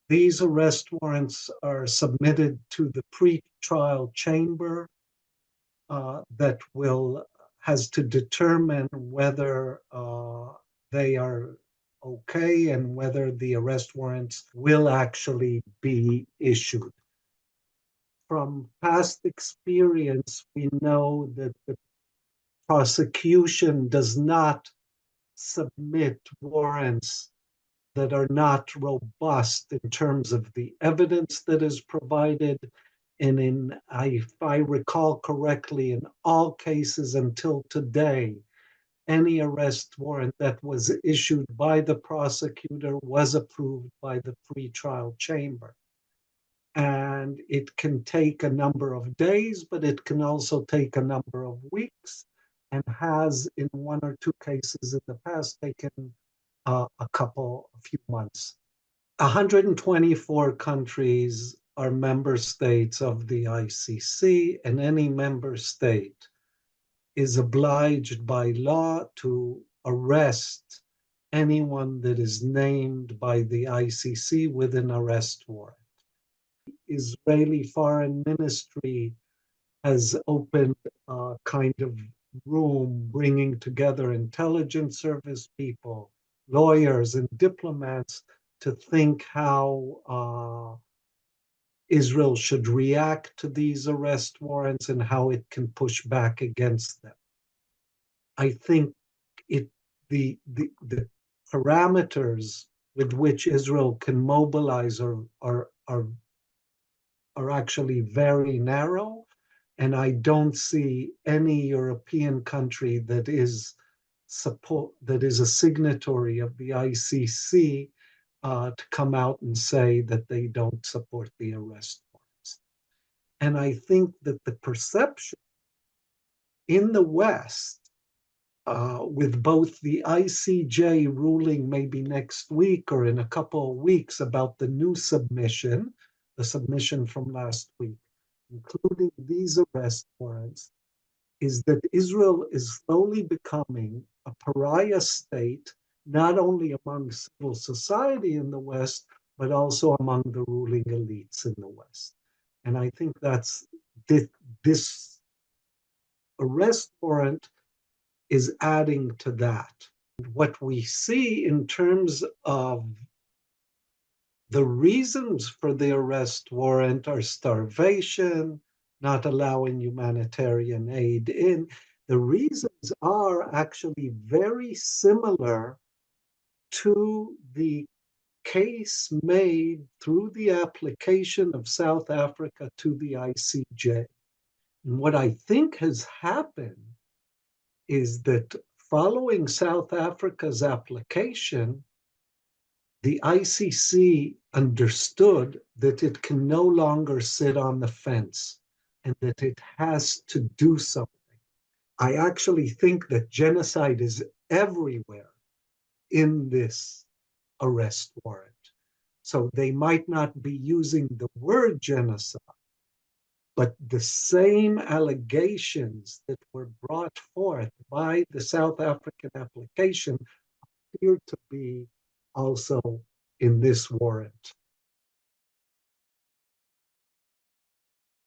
These arrest warrants are submitted to the pre-trial chamber that has to determine whether they are okay and whether the arrest warrants will actually be issued. From past experience, we know that the prosecution does not submit warrants that are not robust in terms of the evidence that is provided. And if I recall correctly, in all cases until today, any arrest warrant that was issued by the prosecutor was approved by the pretrial chamber. And it can take a number of days, but it can also take a number of weeks, and has in one or two cases in the past taken a few months. 124 countries are member states of the ICC, and any member state is obliged by law to arrest anyone that is named by the ICC with an arrest warrant. Israeli Foreign Ministry has opened a kind of room bringing together intelligence service people, lawyers, and diplomats to think how Israel should react to these arrest warrants and how it can push back against them. I think the parameters with which Israel can mobilize are actually very narrow, and I don't see any European country that is a signatory of the ICC to come out and say that they don't support the arrest warrants. And I think that the perception in the West, with both the ICJ ruling maybe next week or in a couple of weeks about the new submission, the submission from last week, including these arrest warrants, is that Israel is slowly becoming a pariah state, not only among civil society in the West, but also among the ruling elites in the West. And I think this arrest warrant is adding to that. What we see in terms of the reasons for the arrest warrant are starvation, not allowing humanitarian aid in. The reasons are actually very similar to the case made through the application of South Africa to the ICJ. And what I think has happened is that following South Africa's application, the ICC understood that it can no longer sit on the fence and that it has to do something. I actually think that genocide is everywhere in this arrest warrant. So they might not be using the word genocide, but the same allegations that were brought forth by the South African application appear to be also in this warrant.